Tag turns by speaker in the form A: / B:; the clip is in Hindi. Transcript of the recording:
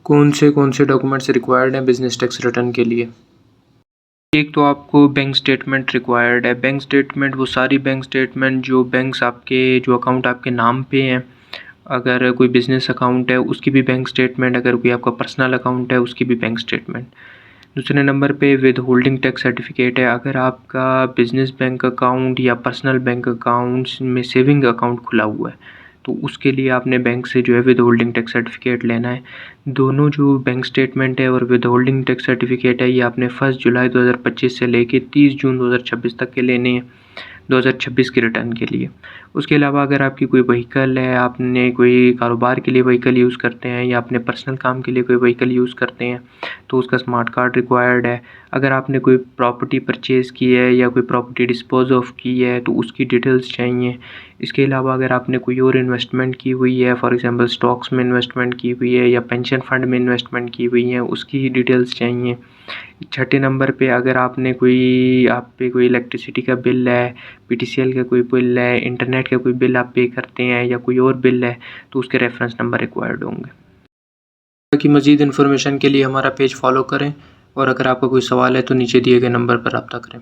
A: कौन से डॉक्यूमेंट्स रिक्वायर्ड हैं बिजनेस टैक्स रिटर्न के लिए? एक तो आपको बैंक स्टेटमेंट रिक्वायर्ड है। बैंक स्टेटमेंट वो सारी बैंक स्टेटमेंट जो बैंक्स आपके जो अकाउंट आपके नाम पे हैं, अगर कोई बिज़नेस अकाउंट है उसकी भी बैंक स्टेटमेंट, अगर कोई आपका पर्सनल अकाउंट है उसकी भी बैंक स्टेटमेंट। दूसरे नंबर पे विद होल्डिंग टैक्स सर्टिफिकेट है। अगर आपका बिज़नेस बैंक अकाउंट या पर्सनल बैंक अकाउंट्स में सेविंग अकाउंट खुला हुआ है तो उसके लिए आपने बैंक से जो है विद होल्डिंग टैक्स सर्टिफिकेट लेना है। दोनों जो बैंक स्टेटमेंट है और विद होल्डिंग टैक्स सर्टिफिकेट है ये आपने 1 जुलाई 2025 से लेके 30 जून 2026 तक के लेने हैं, 2026 के रिटर्न के लिए। उसके अलावा अगर आपकी कोई व्हीकल है, आपने कोई कारोबार के लिए व्हीकल यूज़ करते हैं या अपने पर्सनल काम के लिए कोई व्हीकल यूज़ करते हैं तो उसका स्मार्ट कार्ड रिक्वायर्ड है। अगर आपने कोई प्रॉपर्टी परचेज़ की है या कोई प्रॉपर्टी डिस्पोज ऑफ की है तो उसकी डिटेल्स चाहिए। इसके अलावा अगर आपने कोई और इन्वेस्टमेंट की हुई है, फॉर एग्जांपल स्टॉक्स में इन्वेस्टमेंट की हुई है या पेंशन फंड में इन्वेस्टमेंट की हुई है, उसकी डिटेल्स चाहिए। छठे नंबर पे अगर आपने आप पे कोई इलेक्ट्रिसिटी का बिल है, पीटीसीएल का कोई बिल है, इंटरनेट का कोई बिल आप पे करते हैं या कोई और बिल है तो उसके रेफरेंस नंबर रिक्वायर्ड होंगे। बाकी मज़ीद इन्फॉर्मेशन के लिए हमारा पेज फॉलो करें और अगर आपका कोई सवाल है तो नीचे दिए गए नंबर पर रब्ता करें।